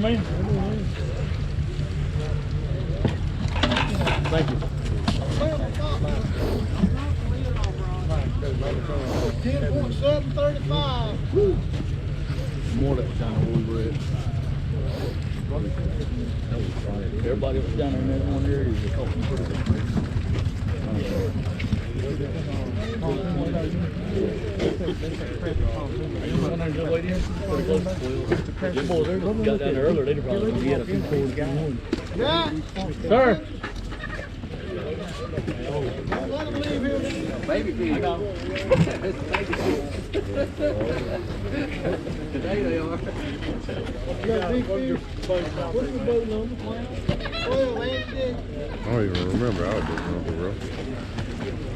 man. Thank you. 10.735. More that was down there on bread. Everybody was down there in that one area. They caught some pretty good fish. Got down there earlier, they'd probably had a few pours down. Yeah. Sir. Don't let them leave here. Baby fish. Today they are. You got big fish? What's your boat number? 12, ain't it? I don't even remember. I was just number, bro.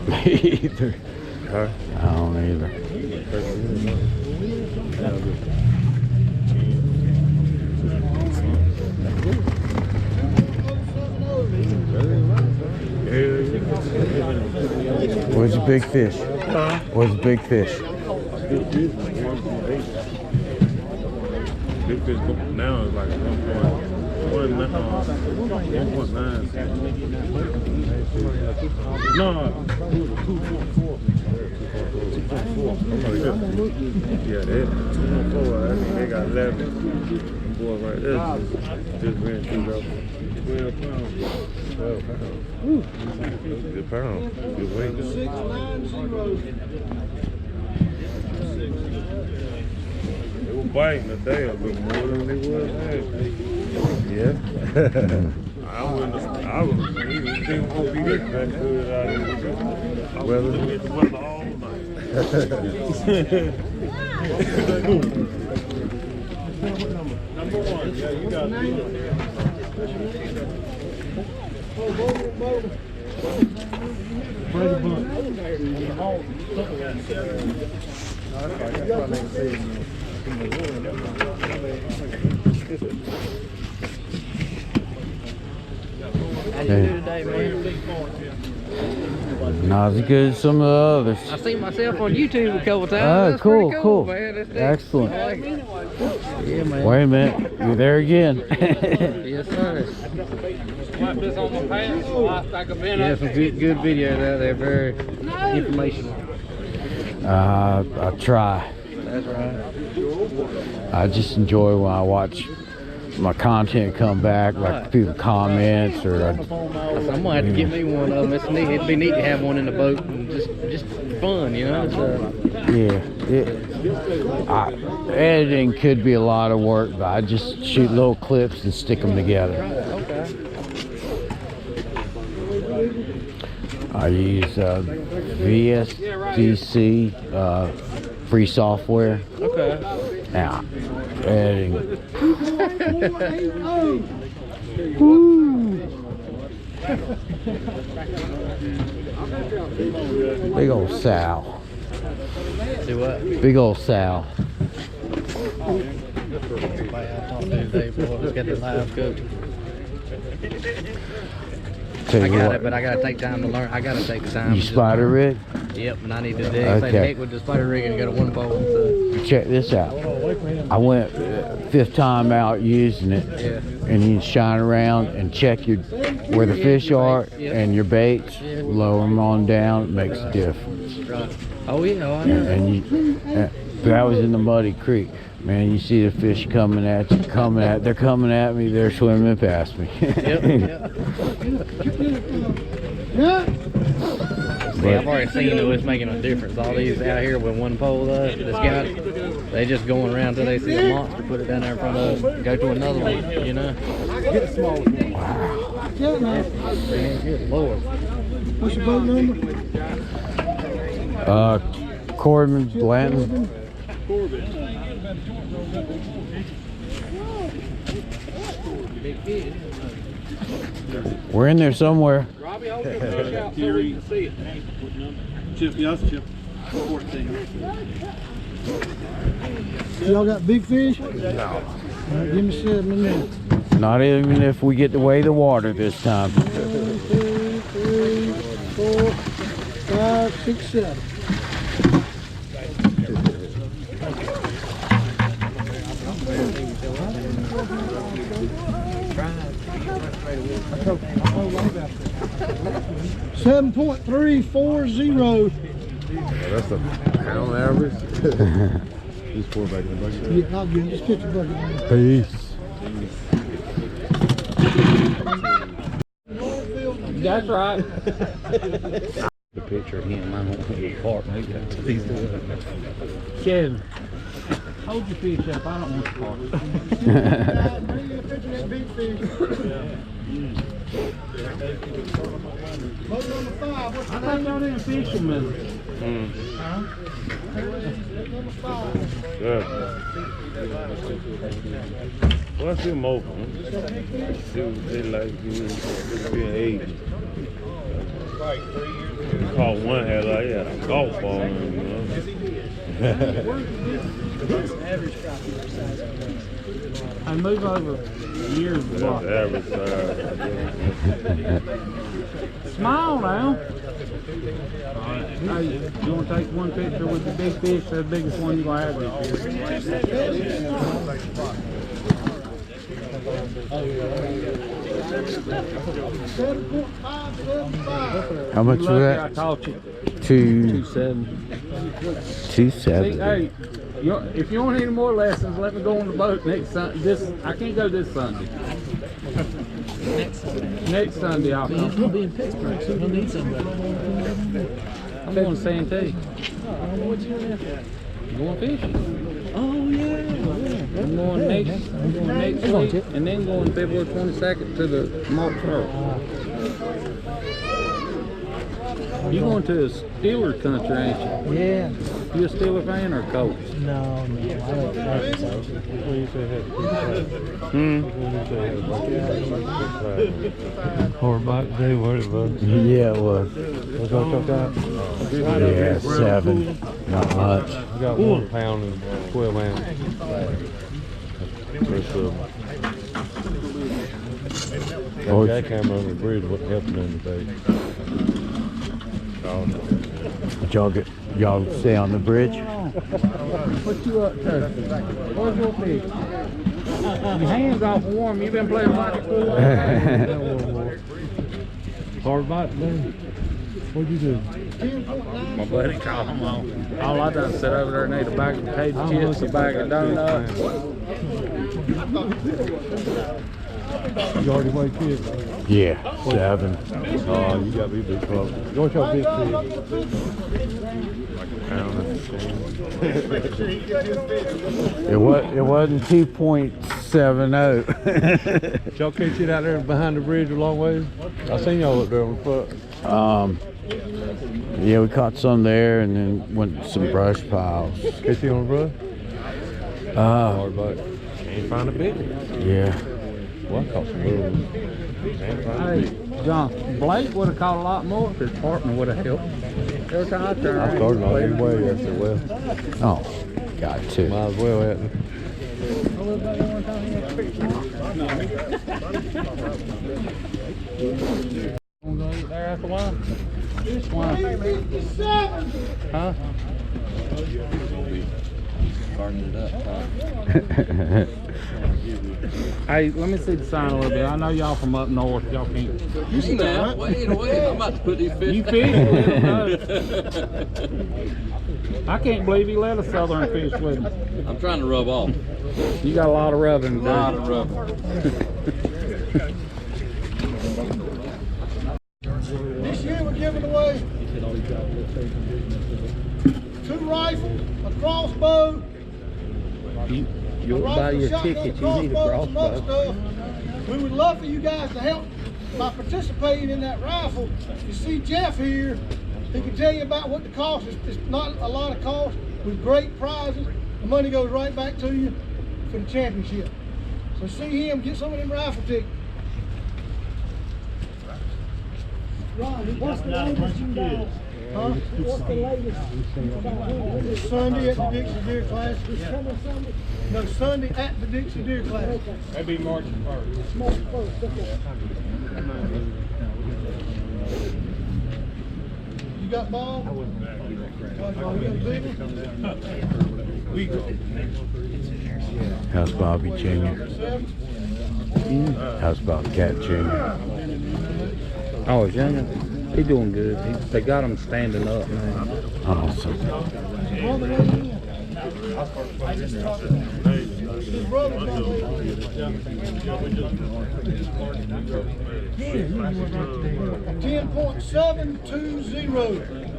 Me either. Huh? I don't either. Where's the big fish? Where's the big fish? Big fish now is like 1.9. No, 2.4. Yeah, that 2.4. I think they got 11. Them boys right there just ran through that 12 pounds. 12 pounds. Good pound. Good weight. 690. They were biting today a bit more than they was last. Yeah. I wouldn't even think it would be this that good out of it. I was looking at the weather all night. Number one, yeah, you got it. Brady Bunt. How you do today, man? Not as good as some of the others. I've seen myself on YouTube a couple times. Oh, That's cool, pretty cool. man. That's Excellent. I like it. Yeah, man. Wait a minute, you're there again. Yes, sir. Yeah, some good videos out there. Very informational. I try. That's right. I just enjoy when I watch my content come back, like people comments or I'm gonna have to get me one of them. It's neat. It'd be neat to have one in the boat and just fun, you know. It's, editing could be a lot of work, but I just shoot little clips and stick them together. okay. I use VSDC free software. Okay. Now, editing. Big old Sal. Do what? Big old Sal. Everybody I talked to today, boy, just got the live coach. Tell I you got what, it, but I gotta take time to learn. I gotta take the time. you to just spider learn. rig? Yep, and I need to dig. Okay. Say the heck with the spider rig and go to one pole. So. Check this out. I went fifth time out using it, Yeah. and you shine around and check where the fish are and your baits. Lower them on down. It makes a difference. Right. Oh yeah, oh, I know. And that was in the muddy creek. Man, you see the fish coming at you, they're coming at me, they're swimming past me. Yep. Yeah. See, I've already seen it was making a difference. All these out here with one pole, this guy, they just going around till they see a monster, put it down there in front of them, go to another one, you know. Get a small one. Wow. Yeah, man. Good Lord. What's your boat number? Corbin Blanton. We're in there somewhere. Robbie, hold your fish out so we can see it. Chip, yes, Chip. 14. Y'all got big fish? No. All right, give me 7 minutes. Not even if we get to weigh the water this time. 1, 2, 3, 4, 5, 6, 7. $7.340. That's a pound average. Just pour back in the bucket. Yeah, I'll get it. Just put your bucket in. Peace. That's right. The picture of him, I don't want to park. He's doing it. Kevin, hold your fish up. I don't want to park. Boat number 5. What's I thought y'all didn't fishermen. number 5? Yeah. What's him open? They like being aged. Caught one had like a golf ball in him, you know. I move over years That's block. average size. Smile now. Hey, you want to take one picture with the big fish, the biggest one you're going to have this year? How much was I that? taught you. 270. 270. Hey, if you want any more lessons, let me go on the boat next Sunday. I can't go this Sunday. Next Sunday I'll come. He's going to be in Pittsburgh, so he'll need somebody. I'm going to Santee. What you doing there? Going fishing. Oh, yeah. I'm going next week, and then going February 22nd to the Mark Turtle. You going to a Steelers country, ain't you? Yeah. You a Steeler fan or Colts? No, I like Arkansas. Hard day, what it was. Yeah, it was. What's all chopped out? Yeah, 7. Not much. I got 1 pound and 12 ounces. Oh, Jack camera on the bridge wasn't helping them today. y'all stay on the bridge? What you up to? Where's your fish? Your hands off warm. You been playing like Hard bite, man. What'd you do? my buddy called him on. All I done sit over there and ate a bag of potato chips, a bag of donuts. You already weighed kids? Yeah, 7. Oh, you got me big club. You want your big fish? Like a pound and It wasn't 2.70. Did y'all catch it out there behind the bridge a long ways? I seen y'all up there on foot. Yeah, we caught some there and then went to some brush piles. Catch you on the brush? Hard bite. Can't find a big one. Yeah. Well, I caught some little ones. Hey, John, Blake would have caught a lot more if his partner would have helped. Every time I turn I around, started on either way. I said, well, Oh, got 2. might as well at it. Gonna eat there after a while? Huh? Hey, let me see the sign a little bit. I know y'all from up north. Y'all can't. Now, wait, I'm about to put these fish You back. fish with them, no. I can't believe he let a southern fish with him. I'm trying to rub off. You got a lot of rubbing to do. A lot of rubbing. This year we're giving away 2 rifles, a crossbow, You'll buy your ticket, you need a crossbow. We would love for you guys to help by participating in that raffle. You see Jeff here, he can tell you about what the cost is. It's not a lot of cost with great prizes. The money goes right back to you for the championship. So see him, get some of them raffle tickets. Ron, what's the latest you got? Huh? What's the latest? Sunday at the Dixie Deer Classic. This coming Sunday? No, Sunday at the Dixie Deer Classic. That'd be March 1st. March 1st, okay. You got ball? You got big one? How's Bobby Jr.? 7? How's about Cat Junior? Oh, Junior, he's doing good. They got him standing up now. Awesome. His brother. 10.720.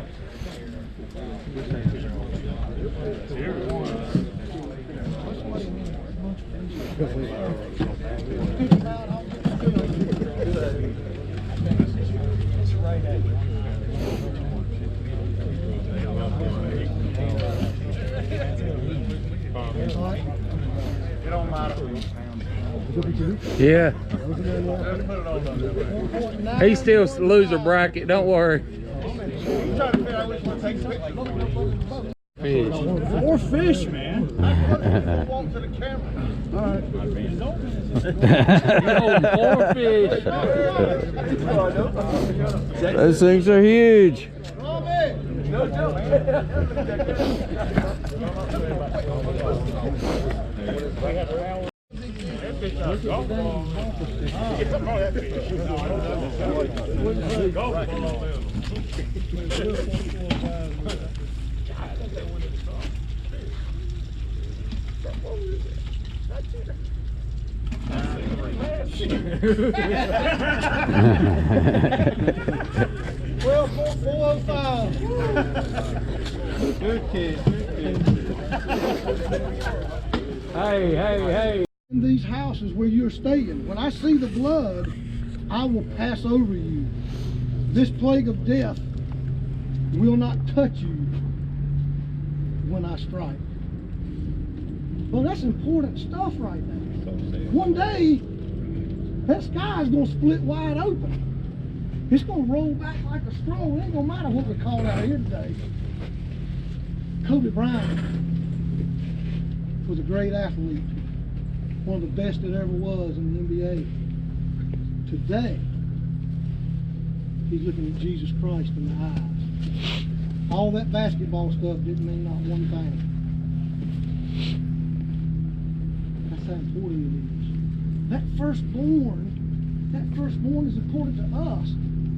Yeah. He's still loser bracket, don't worry. Fish. More fish, man. More fish. Those things are huge. Well, 405. Good kid. Hey. In these houses where you're staying, when I see the blood, I will pass over you. This plague of death will not touch you when I strike. Well, that's important stuff right there. One day, that sky is going to split wide open. It's going to roll back like a straw. It ain't going to matter what we call out here today. Kobe Bryant was a great athlete. One of the best that ever was in the NBA. Today, he's looking at Jesus Christ in the eyes. All that basketball stuff didn't mean not one thing. That's how important it is. That firstborn is important to us.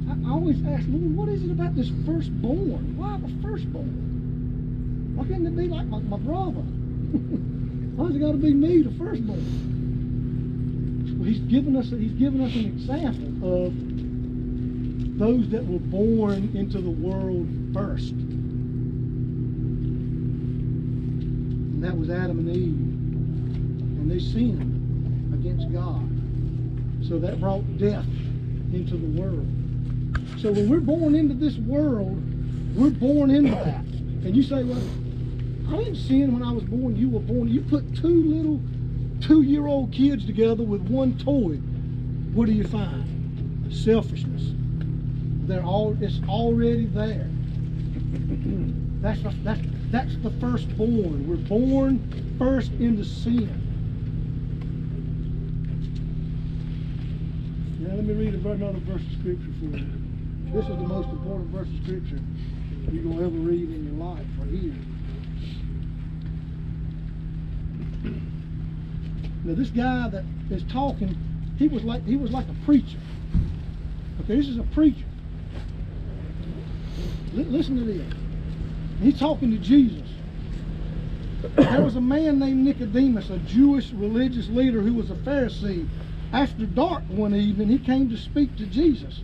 I always ask, Lord, what is it about this firstborn? Why the firstborn? Why can't it be like my brother? Why's it got to be me, the firstborn? Well, he's given us an example of those that were born into the world first. And that was Adam and Eve. And they sinned against God. So that brought death into the world. So when we're born into this world, we're born into that. And you say, well, I didn't sin when I was born. You were born. You put two little 2-year-old kids together with one toy. What do you find? Selfishness. It's already there. That's the firstborn. We're born first into sin. Now let me read another verse of scripture for you. This is the most important verse of scripture you're gonna ever read in your life or hear. Now this guy that is talking, he was like a preacher. Okay, this is a preacher. Listen to this. He's talking to Jesus. There was a man named Nicodemus, a Jewish religious leader who was a Pharisee. After dark one evening, he came to speak to Jesus.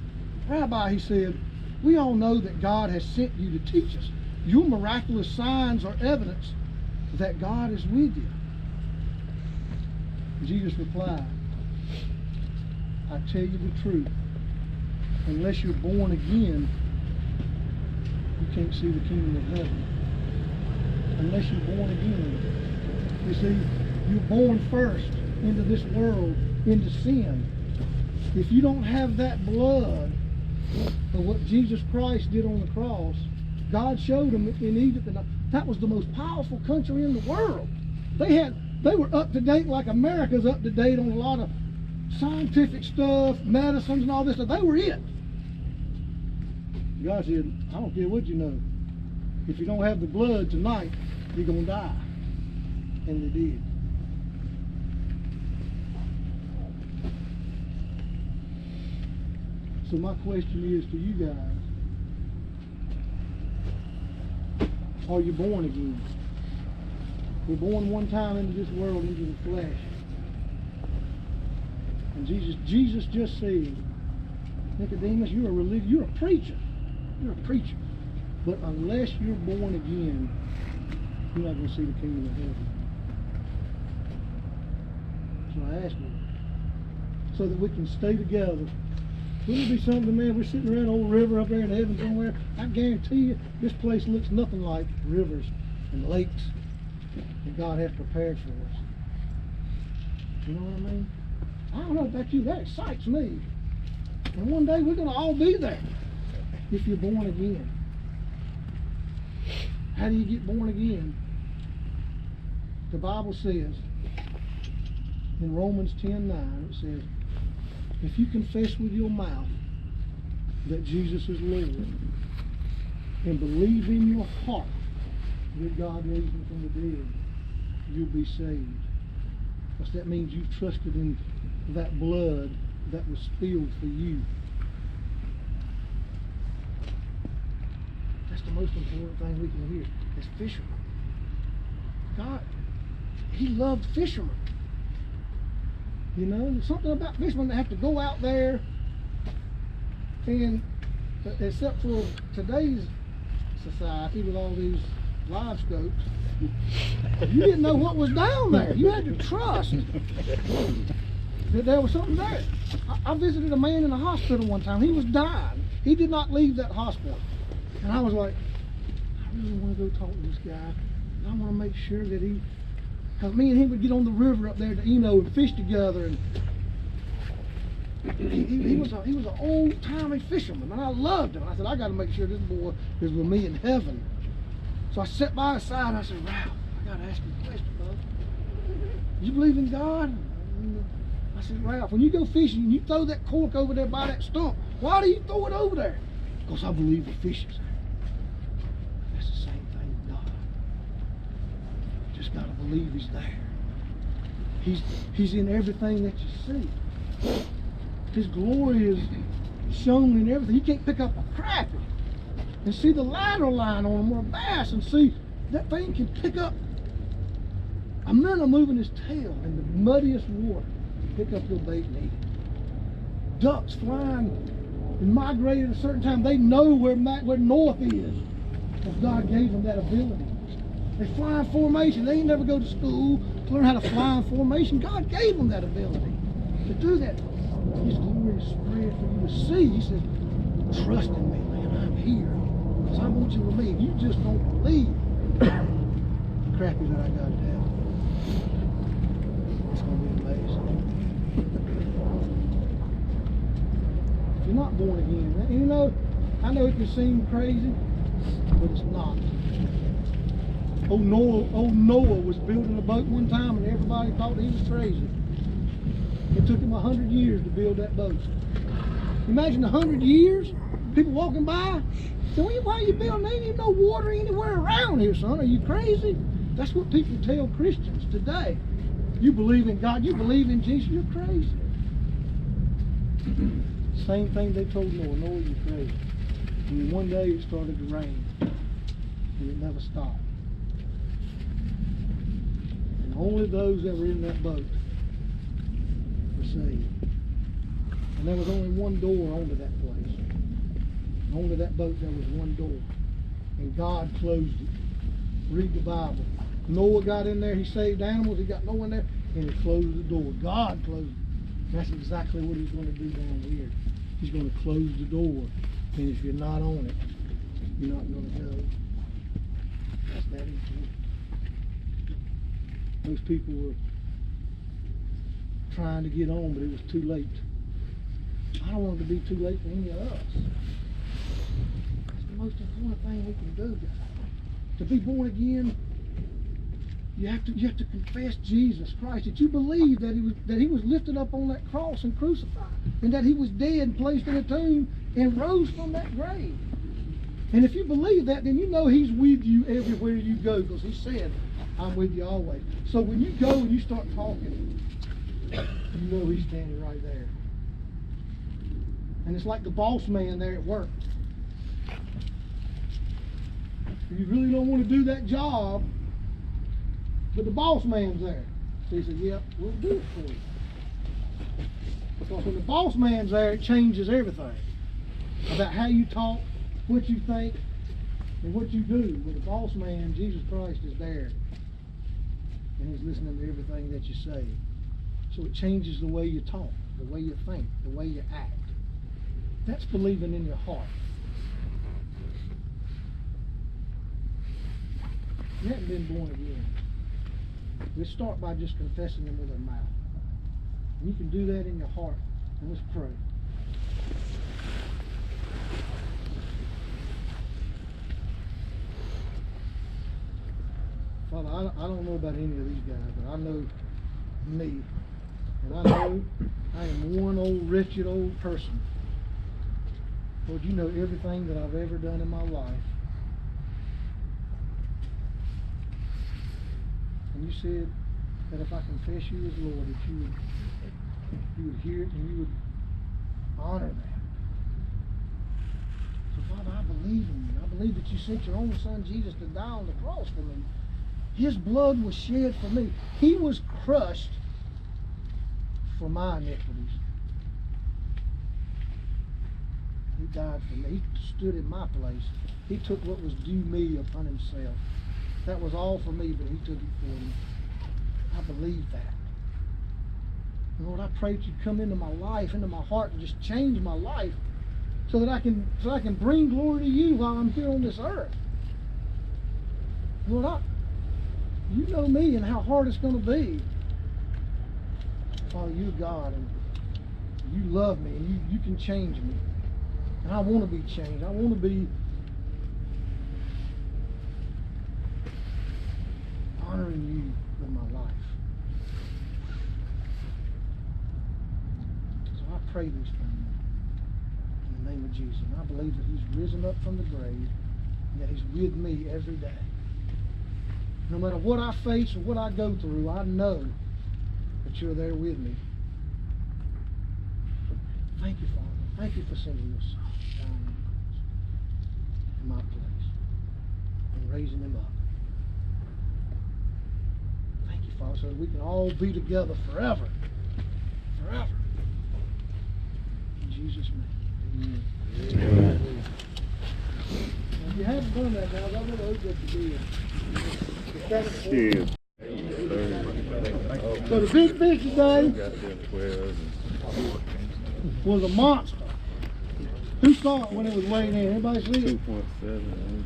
Rabbi, he said, we all know that God has sent you to teach us. Your miraculous signs are evidence that God is with you. Jesus replied, I tell you the truth. Unless you're born again, you can't see the kingdom of heaven. Unless you're born again. You see, you're born first into this world, into sin. If you don't have that blood of what Jesus Christ did on the cross, God showed them in Egypt, and that was the most powerful country in the world. They were up to date like America's up to date on a lot of scientific stuff, medicines and all this stuff. They were it. God said, I don't care what you know. If you don't have the blood tonight, you're going to die. And they did. So my question is to you guys, are you born again? We're born one time into this world, into the flesh. And Jesus just said, Nicodemus, you're a preacher. You're a preacher. But unless you're born again, you're not going to see the kingdom of heaven. So I ask you, so that we can stay together. Wouldn't it be something, man, we're sitting around old river up there in heaven somewhere. I guarantee you, this place looks nothing like rivers and lakes that God has prepared for us. You know what I mean? I don't know about you, that excites me. And one day we're going to all be there if you're born again. How do you get born again? The Bible says, in Romans 10:9, it says, if you confess with your mouth that Jesus is Lord and believe in your heart that God raised him from the dead, you'll be saved. Because that means you trusted in that blood that was spilled for you. That's the most important thing we can hear as fishermen. God, he loved fishermen. You know, there's something about fishermen that have to go out there, and except for today's society with all these live scopes, you didn't know what was down there. You had to trust that there was something there. I visited a man in a hospital one time. He was dying. He did not leave that hospital. And I was like, I really want to go talk to this guy. I want to make sure that because me and him would get on the river up there, and fish together. And he was an old-timey fisherman, and I loved him. I said, I got to make sure this boy is with me in heaven. So I sat by his side, and I said, Ralph, I got to ask you a question, bud. You believe in God? I said, Ralph, when you go fishing and you throw that cork over there by that stump, why do you throw it over there? Because I believe the fish is there. That's the same thing with God. You just got to believe he's there. He's in everything that you see. His glory is shown in everything. You can't pick up a crappie and see the ladder line on him or a bass and see that thing can pick up a minnow moving his tail in the muddiest water. Pick up your bait and eat it. Ducks flying and migrating at a certain time. They know where north is, because God gave them that ability. They fly in formation. They ain't never go to school to learn how to fly in formation. God gave them that ability to do that. His glory is spread for you to see. He says, trust in me, man. I'm here, because I want you to believe. You just don't believe the crappie that I got to have. It's going to be amazing. If you're not born again, I know it can seem crazy, but it's not. Old Noah was building a boat one time, and everybody thought he was crazy. It took him 100 years to build that boat. Imagine 100 years, people walking by, saying, why are you building? There ain't even no water anywhere around here, son. Are you crazy? That's what people tell Christians today. You believe in God, you believe in Jesus, you're crazy. Same thing they told Noah, Noah, you're crazy. And one day it started to rain, and it never stopped. And only those that were in that boat were saved. And there was only one door onto that place. Onto that boat there was one door. And God closed it. Read the Bible. Noah got in there, he saved animals, he got Noah in there, and he closed the door. God closed it. That's exactly what he's going to do down here. He's going to close the door. And if you're not on it, you're not going to go. That's that easy. Most people were trying to get on, but it was too late. I don't want it to be too late for any of us. That's the most important thing we can do, guys. To be born again, you have to confess Jesus Christ, that you believe that he was lifted up on that cross and crucified, and that he was dead and placed in a tomb and rose from that grave. And if you believe that, then you know he's with you everywhere you go, because he said, I'm with you always. So when you go and you start talking, you know he's standing right there. And it's like the boss man there at work. You really don't want to do that job, but the boss man's there. So he said, yep, we'll do it for you. Because when the boss man's there, it changes everything. About how you talk, what you think, and what you do. When the boss man, Jesus Christ, is there, and he's listening to everything that you say. So it changes the way you talk, the way you think, the way you act. That's believing in your heart. You haven't been born again. Let's start by just confessing them with our mouth. And you can do that in your heart. And let's pray. Father, I don't know about any of these guys, but I know me. And I know I am one old wretched old person. Lord, you know everything that I've ever done in my life. And you said that if I confess you as Lord, that you would hear it and you would honor that. So Father, I believe in you. I believe that you sent your own son Jesus to die on the cross for me. His blood was shed for me. He was crushed for my iniquities. He died for me. He stood in my place. He took what was due me upon himself. That was all for me, but he took it for me. I believe that. And Lord, I pray that you come into my life, into my heart, and just change my life so that I can bring glory to you while I'm here on this earth. Lord, you know me and how hard it's going to be. Father, you're God, and you love me, and you can change me. And I want to be changed. I want to be honoring you with my life. So I pray these things in the name of Jesus. And I believe that he's risen up from the grave and that he's with me every day. No matter what I face or what I go through, I know that you're there with me. Thank you, Father. Thank you for sending your son down in my place and raising him up. Thank you, Father, so that we can all be together forever. Forever. In Jesus' name. Amen. Amen. If you haven't done that now, I'm going to hope that you do. Shit. So the big fish today was a monster. Who saw it when it was weighing in? Anybody see it? 2.7.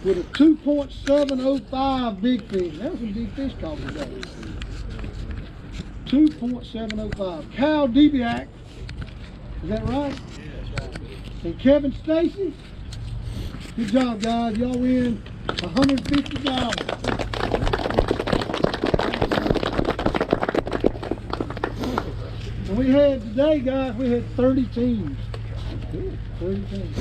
With a 2.705 big fish. That was some big fish caught today. 2.705. Cal Debiak. Is that right? And Kevin Stacy. Good job, guys. Y'all win $150. And we had today, guys, we had 30 teams. 30 teams.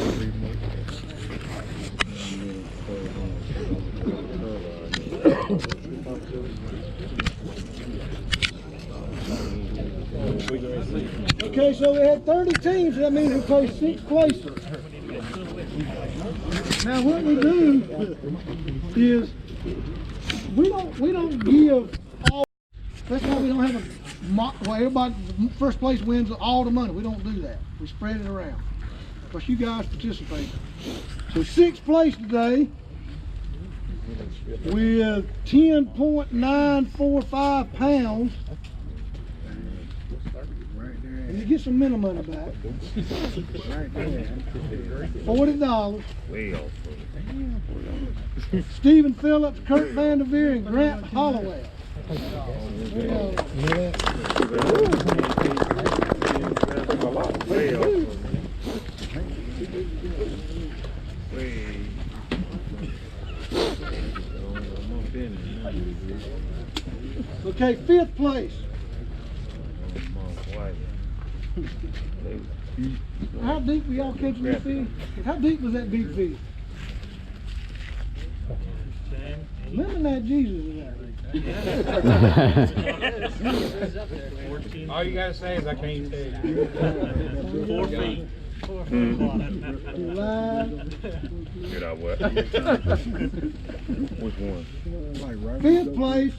Okay, so we had 30 teams. That means we play 6 places. Now what we do is we don't give all. That's why we don't have well, everybody first place wins all the money. We don't do that. We spread it around because you guys participate. So 6th place today with 10.945 pounds. And you get some minimum money back. $40. Way off. Stephen Phillips, Kurt Vanderveer, and Grant Holloway. Way off. Okay, 5th place. How deep were y'all catching this fish? How deep was that big fish? Remember that Jesus is there. All you gotta say is I can't tell you. 4 feet. Get out what? Which one? Fifth place,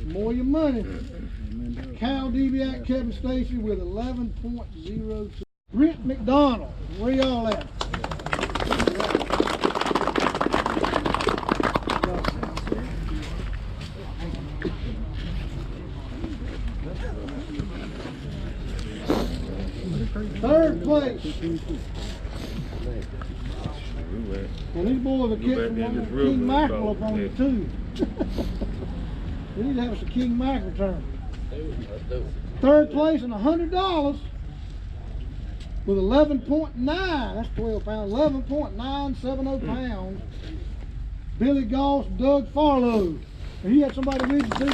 more your money. Cal Deviac Kevin Stacy with 11.02. Brent McDonald, where y'all at? Third place. And these boys are catching one king mackerel up on you too. We need to have us a king mackerel tournament. Third place and $100 with 11.9. That's 12 pounds. 11.970 pounds. Billy Goss, Doug Farlow. And he had somebody with you too.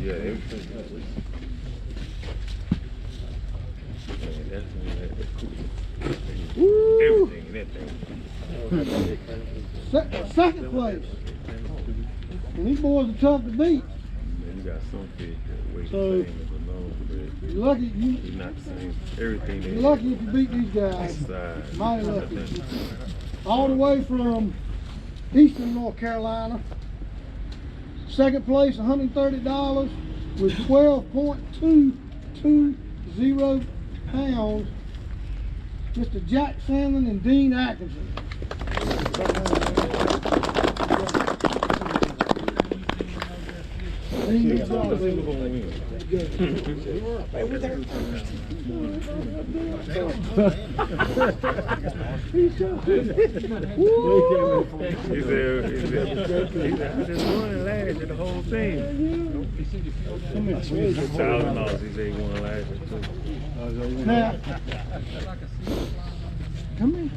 Yeah, everything. Everything in that thing. Second place. And these boys are tough to beat. Man, you got some fish that weight So, the same as a long fish. You're lucky You're not the same. Everything you're lucky if you beat these guys. Size. Mighty lucky. All the way from Eastern North Carolina. Second place, $130 with 12.220 pounds. Mr. Jack Sandlin and Dean Atkinson. Dean, good job, baby. He said, I just won last year, the whole thing. $1,000, he said he won last year too. Now, come here.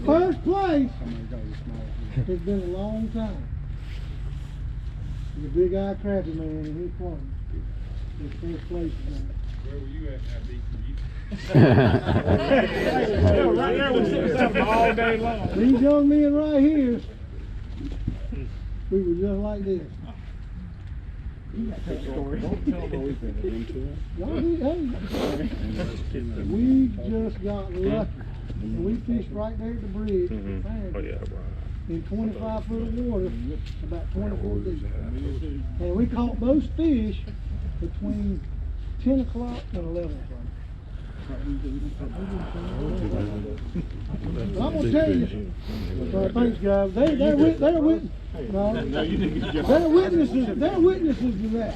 First place. It's been a long time. The big eye crappie man in his corner. His first place is there. Where were you at now, Right there, we sitting all day long. These young men right here, we were just like this. We just got lucky. And we fished right there at the bridge. Oh yeah, bro. In 25 foot of water, about 24 deep. And we caught those fish between 10 o'clock and 11 o'clock. I'm gonna tell you, thanks guys, they're witnesses to that.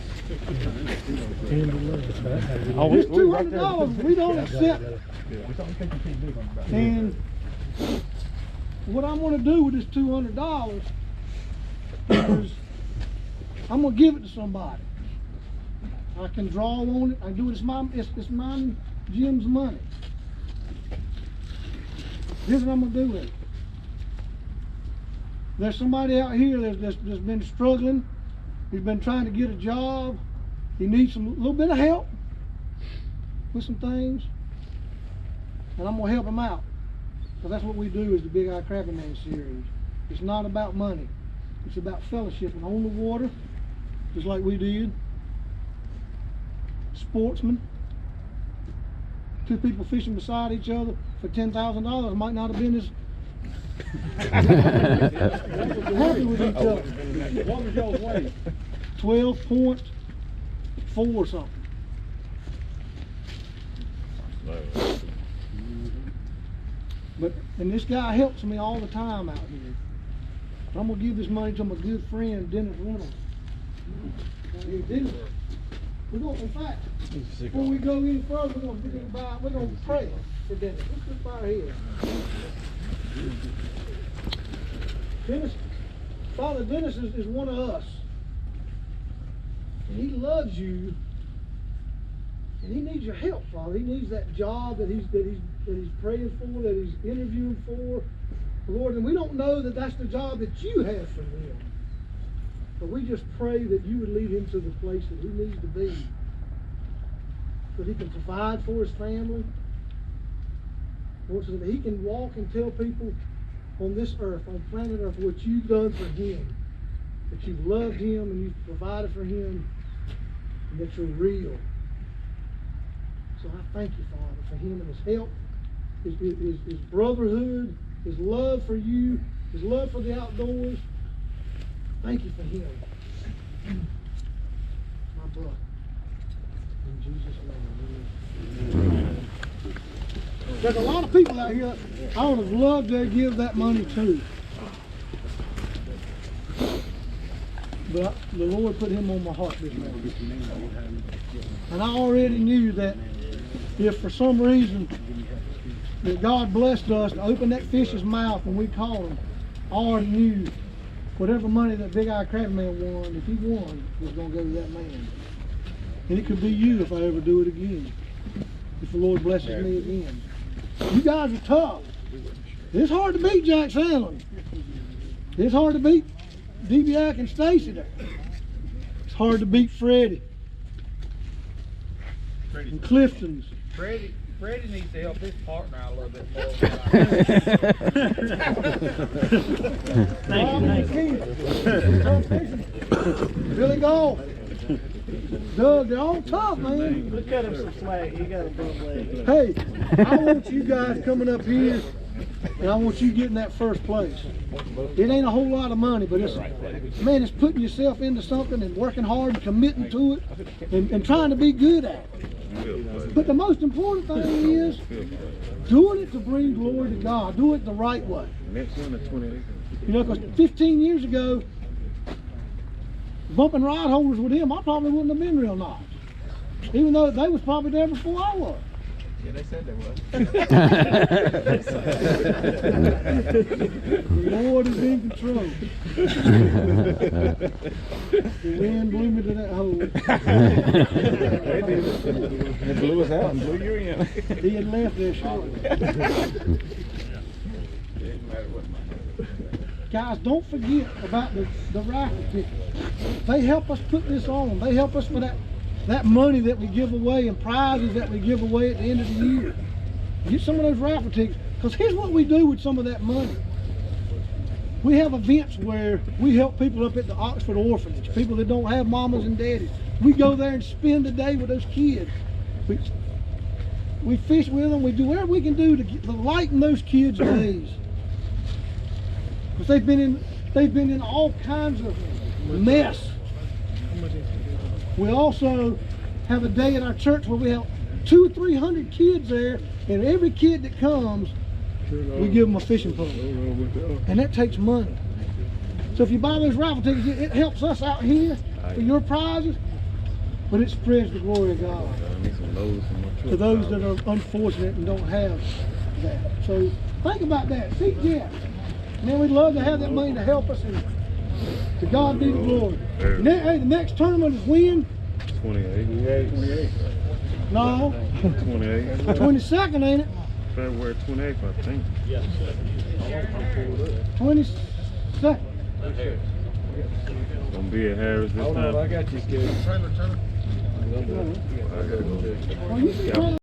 This $200 we don't accept. And what I'm going to do with this $200 is I'm going to give it to somebody. I can draw on it. I do it. It's mine, Jim's money. Here's what I'm going to do with it. There's somebody out here that's been struggling. He's been trying to get a job. He needs a little bit of help with some things. And I'm going to help him out. Because that's what we do is the Big Eye Crappie Man series. It's not about money. It's about fellowshipping on the water, just like we did. Sportsmen. Two people fishing beside each other for $10,000 might not have been as happy with each other. What was y'all's weight? 12.4 something. And this guy helps me all the time out here. I'm gonna give this money to my good friend Dennis Reynolds. Hey, Dennis, we're gonna, in fact, before we go any further, we're gonna pray for Dennis. Let's just bow our head. Dennis, Father, Dennis is one of us. And he loves you. And he needs your help, Father. He needs that job that he's praying for, that he's interviewing for, Lord. And we don't know that that's the job that you have for him. But we just pray that you would lead him to the place that he needs to be. so that he can provide for his family. Lord, so that he can walk and tell people on this earth, on planet Earth, what you've done for him. That you've loved him and you've provided for him, and that you're real. So I thank you, Father, for him and his help, his brotherhood, his love for you, his love for the outdoors. Thank you for him. My brother. In Jesus' name, amen. There's a lot of people out here I would have loved to give that money to. But the Lord put him on my heart this morning. And I already knew that if for some reason that God blessed us to open that fish's mouth when we called him, I already knew whatever money that big-eyed Crappie man won, if he won, was going to go to that man. And it could be you if I ever do it again. If the Lord blesses me again. You guys are tough. It's hard to beat Jack Sandlin. It's hard to beat DBAC and Stacy there. It's hard to beat Freddie. And Clifton's. Freddie needs to help his partner out a little bit more. Thank you. Billy Gold. Doug, they're all tough, man. Look at him some slack. He got a bum leg. Hey, I want you guys coming up here, and I want you getting that first place. It ain't a whole lot of money, but it's, man, it's putting yourself into something and working hard and committing to it and trying to be good at it. But the most important thing is doing it to bring glory to God. Do it the right way. Next one, the 28. You know, because 15 years ago, bumping ride holders with him, I probably wouldn't have been real nice. Even though they was probably there before I was. Yeah, they said they was. The Lord is in control. The wind blew me to that hole. It blew us out and blew you in. He had left there shortly. Guys, don't forget about the raffle tickets. They help us put this on. They help us for that money that we give away and prizes that we give away at the end of the year. Get some of those raffle tickets. Because here's what we do with some of that money. We have events where we help people up at the Oxford Orphanage, people that don't have mamas and daddies. We go there and spend the day with those kids. We fish with them. We do whatever we can do to lighten those kids' days. Because they've been in all kinds of mess. We also have a day at our church where we have 200 or 300 kids there, and every kid that comes, we give them a fishing pole. And that takes money. So if you buy those raffle tickets, it helps us out here for your prizes, but it spreads the glory of God to those that are unfortunate and don't have that. So think about that. See Jeff. Man, we'd love to have that money to help us, and to God be the glory. Hey, the next tournament is when? 28. No. 28. 22nd, ain't it? February 28th, I think. 22nd. Gonna be at Harris this time. I got you, kid. Oh, you can